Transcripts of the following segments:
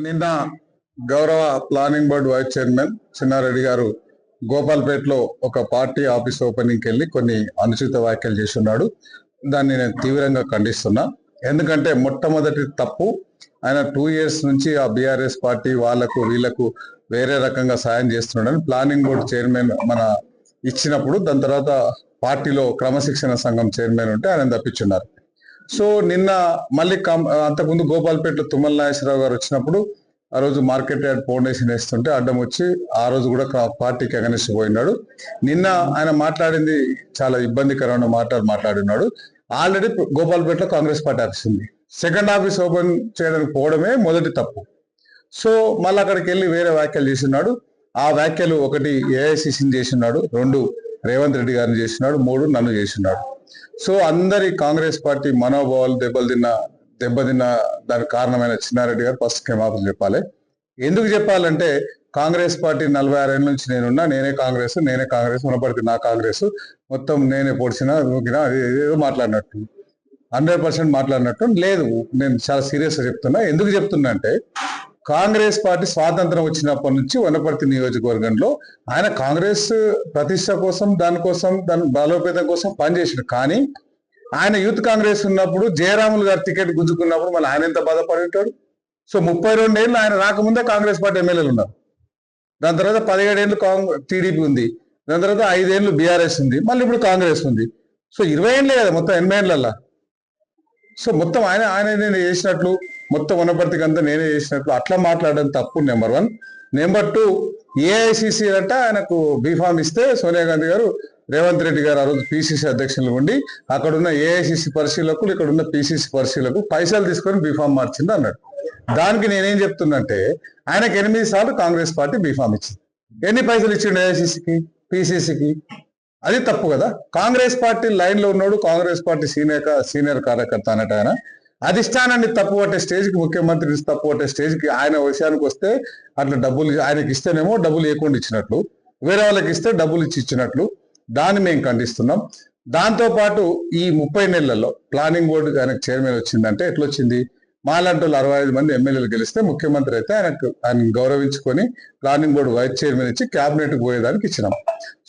నిన్న గౌరవ planning board vice chairman Chinnareddy గారు గోపాల్పేటలో ఒక పార్టీ ఆఫీస్ ఓపెనింగ్కి వెళ్ళి కొన్ని అనుచిత వ్యాఖ్యలు చేస్తున్నాడు. దాన్ని నేను తీవ్రంగా ఖండిస్తున్నా. ఎందుకంటే మొట్టమొదటి తప్పు, ఆయన 2 years నుంచి ఆ బీఆర్ఎస్ పార్టీ వాళ్లకు వీళ్లకు వేరే రకంగా సాయం చేస్తున్నాడని ప్లానింగ్ బోర్డు చైర్మన్ మన ఇచ్చినప్పుడు దాని తర్వాత పార్టీలో క్రమశిక్షణ సంఘం చైర్మన్ ఉంటే ఆయన తప్పించున్నారు. సో నిన్న మళ్ళీ అంతకుముందు గోపాల్పేటలో తుమ్మల నాగేశ్వరరావు గారు వచ్చినప్పుడు ఆ రోజు మార్కెట్ యార్డ్ ఫౌండేషన్ వేస్తుంటే అడ్డం వచ్చి ఆ రోజు కూడా పార్టీకి అగనిస్ట్ పోయినాడు. నిన్న ఆయన మాట్లాడింది చాలా ఇబ్బందికరమైన మాట్లాడినాడు. ఆల్రెడీ గోపాల్పేటలో కాంగ్రెస్ పార్టీ ఆఫీస్ ఉంది. సెకండ్ ఆఫీస్ ఓపెన్ చేయడానికి పోవడమే మొదటి తప్పు. సో మళ్ళీ అక్కడికి వెళ్ళి వేరే వ్యాఖ్యలు చేస్తున్నాడు. ఆ వ్యాఖ్యలు 1 ఏఐసిసిని చేసినాడు, 2 రేవంత్ రెడ్డి గారిని చేసినాడు, 3 నన్ను చేసినాడు. సో అందరి కాంగ్రెస్ పార్టీ మనోభావాలు దెబ్బతిన్న దానికి కారణమైన చిన్నారెడ్డి గారు ఫస్ట్ క్షమాపణ చెప్పాలి. ఎందుకు చెప్పాలంటే కాంగ్రెస్ పార్టీ 46 ఏళ్ళ నుంచి నేనే కాంగ్రెస్ ఉన్నప్పటికీ నా కాంగ్రెస్ మొత్తం నేనే పొడిచినా నూకినా ఏదో మాట్లాడినట్టు 100% మాట్లాడినట్టు లేదు. నేను చాలా సీరియస్గా చెప్తున్నా. ఎందుకు చెప్తున్నా అంటే కాంగ్రెస్ పార్టీ స్వాతంత్రం వచ్చినప్పటి నుంచి వనపర్తి నియోజకవర్గంలో ఆయన కాంగ్రెస్ ప్రతిష్ట కోసం దాని బలోపేతం కోసం పనిచేసిన. కానీ ఆయన యూత్ కాంగ్రెస్ ఉన్నప్పుడు జయరాములు గారు టికెట్ గుంజుకున్నప్పుడు మళ్ళీ ఆయన ఎంత బాధపడి ఉంటాడు. సో 32 ఏళ్ళు ఆయన రాకముందే కాంగ్రెస్ పార్టీ ఎమ్మెల్యేలు ఉన్నారు. దాని తర్వాత 17 ఏళ్ళు టీడీపీ ఉంది. దాని తర్వాత 5 ఏళ్ళు బీఆర్ఎస్ ఉంది. మళ్ళీ ఇప్పుడు కాంగ్రెస్ ఉంది. సో 20 ఏళ్ళే కదా మొత్తం 80 ఏళ్ళల్లా. సో మొత్తం ఆయన నేను చేసినట్లు, మొత్తం వనపర్తికి అంతా నేనే చేసినట్లు అట్లా మాట్లాడడం తప్పు. నెంబర్ 1. నెంబర్ 2, ఏఐసిసి అంటే ఆయనకు బీఫామ్ ఇస్తే సోనియా గాంధీ గారు రేవంత్ రెడ్డి గారు ఆ రోజు పిసిసి అధ్యక్షులు ఉండి అక్కడున్న ఏఐసిసి పరిశీలకులు ఇక్కడున్న పిసిసి పరిశీలకు పైసలు తీసుకొని బీఫామ్ మార్చింది అన్నాడు. దానికి నేనేం చెప్తున్నంటే ఆయనకు 8 సార్లు కాంగ్రెస్ పార్టీ బీఫామ్ ఇచ్చింది. ఎన్ని పైసలు ఇచ్చిండు ఏఐసిసికి, పిసిసికి? అది తప్పు కదా. కాంగ్రెస్ పార్టీ లైన్ లో ఉన్నాడు, కాంగ్రెస్ పార్టీ సీనియర్ కార్యకర్త అన్నట్టు ఆయన అధిష్టానాన్ని తప్పు పట్టే స్టేజ్కి, ముఖ్యమంత్రిని తప్పు పట్టే స్టేజ్కి ఆయన విషయానికి వస్తే అట్లా డబ్బులు ఆయనకి ఇస్తేనేమో డబ్బులు ఇవ్వకుండా ఇచ్చినట్లు, వేరే వాళ్ళకి ఇస్తే డబ్బులు ఇచ్చినట్లు దాన్ని మేము ఖండిస్తున్నాం. దాంతోపాటు ఈ 30 నెలల్లో ప్లానింగ్ బోర్డు ఆయనకు చైర్మన్ వచ్చిందంటే ఎట్లొచ్చింది? మాలాంటి 65 మంది ఎమ్మెల్యేలు గెలిస్తే ముఖ్యమంత్రి అయితే ఆయన గౌరవించుకొని ప్లానింగ్ బోర్డు వైస్ చైర్మన్ ఇచ్చి క్యాబినెట్కి పోయేదానికి ఇచ్చినాం.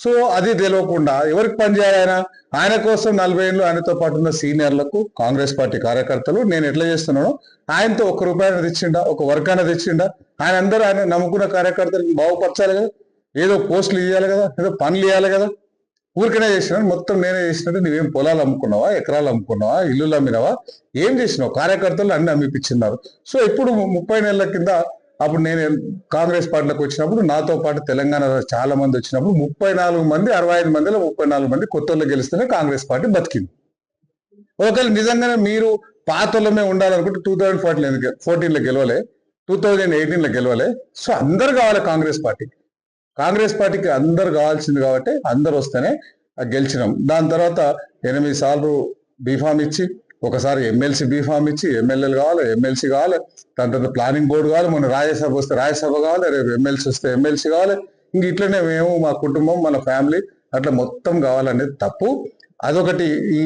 సో అది తెలియకుండా ఎవరికి పనిచేయాలి? ఆయన కోసం 40 ఏళ్ళు ఆయనతో పాటు ఉన్న సీనియర్లకు, కాంగ్రెస్ పార్టీ కార్యకర్తలు నేను ఎట్లా చేస్తున్నానో ఆయనతో 1 రూపాయి తెచ్చిండా, 1 వర్క్ అనేది తెచ్చిండా? ఆయన నమ్ముకున్న కార్యకర్తలకు బాగుపరచాలి కదా, ఏదో పోస్టులు ఇవ్వాలి కదా, ఏదో పనులు ఇవ్వాలి కదా. ఊరికనే చేసినాడు, మొత్తం నేనే చేసినట్టు. నువ్వేం పొలాలు అమ్ముకున్నావా, ఎకరాలు అమ్ముకున్నావా, ఇల్లులు అమ్మినావా, ఏం చేసినావు? కార్యకర్తలు అన్ని అమ్మిపించినారు. సో ఇప్పుడు 30 నెలల కింద అప్పుడు నేను కాంగ్రెస్ పార్టీలోకి వచ్చినప్పుడు నాతో పాటు తెలంగాణలో చాలా మంది వచ్చినప్పుడు 34 మంది, 65 మందిలో 34 మంది కొత్తలో గెలిస్తేనే కాంగ్రెస్ పార్టీ బతికింది. ఒకవేళ నిజంగానే మీరు పాతలమే ఉండాలనుకుంటే 2014లో గెలవలే, 2018లో గెలవలే. సో అందరు కావాలి కాంగ్రెస్ పార్టీకి అందరు కావాల్సింది కాబట్టి అందరు వస్తేనే గెలిచినాం. దాని తర్వాత 8 సార్లు బీఫామ్ ఇచ్చి, ఒకసారి ఎమ్మెల్సీ బీఫామ్ ఇచ్చి, ఎమ్మెల్యేలు కావాలి, ఎమ్మెల్సీ కావాలి, దాని తర్వాత ప్లానింగ్ బోర్డు కావాలి, మొన్న రాజ్యసభ వస్తే రాజ్యసభ కావాలి, రేపు ఎమ్మెల్సీ వస్తే ఎమ్మెల్సీ కావాలి. ఇంక ఇట్లనే మేము, మా కుటుంబం, మన ఫ్యామిలీ అట్లా మొత్తం కావాలనేది తప్పు. అదొకటి. ఈ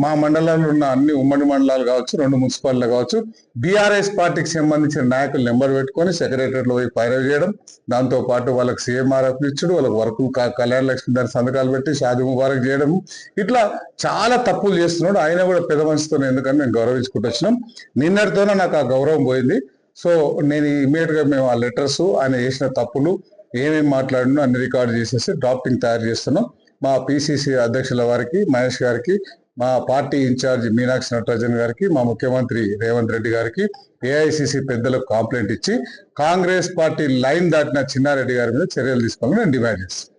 మా మండలాల్లో ఉన్న అన్ని ఉమ్మడి మండలాలు కావచ్చు, 2 మున్సిపాలిటీలు కావచ్చు, బీఆర్ఎస్ పార్టీకి సంబంధించిన నాయకులు నెంబర్ పెట్టుకొని సెక్రటరీలో పోయి పైరవ్ చేయడం, దాంతో పాటు వాళ్ళకి సీఎంఆర్ఎఫ్ ఇచ్చుడు, వాళ్ళకి వర్క్ కళ్యాణ లక్ష్మి దాని సంతకాలు పెట్టి షాదీ ముబారక్ చేయడం, ఇట్లా చాలా తప్పులు చేస్తున్నాడు. ఆయన కూడా పెద్ద మనిషితో ఎందుకని మేము గౌరవించుకుంటూ వచ్చినాం. నిన్నటితోనే నాకు ఆ గౌరవం పోయింది. సో నేను ఇమీడియట్ గా మేము ఆ లెటర్స్, ఆయన చేసిన తప్పులు ఏమేమి మాట్లాడినో అన్ని రికార్డు చేసేసి డ్రాఫ్టింగ్ తయారు చేస్తున్నాం. మా పిసిసి అధ్యక్షుల వారికి, మహేష్ గారికి, మా పార్టీ ఇన్ఛార్జ్ మీనాక్షి నటరాజన్ గారికి, మా ముఖ్యమంత్రి రేవంత్ రెడ్డి గారికి, ఏఐసిసి పెద్దలకు కంప్లైంట్ ఇచ్చి కాంగ్రెస్ పార్టీ లైన్ దాటిన చిన్నారెడ్డి గారి మీద చర్యలు తీసుకోవాలని నేను డిమాండ్ చేస్తాను.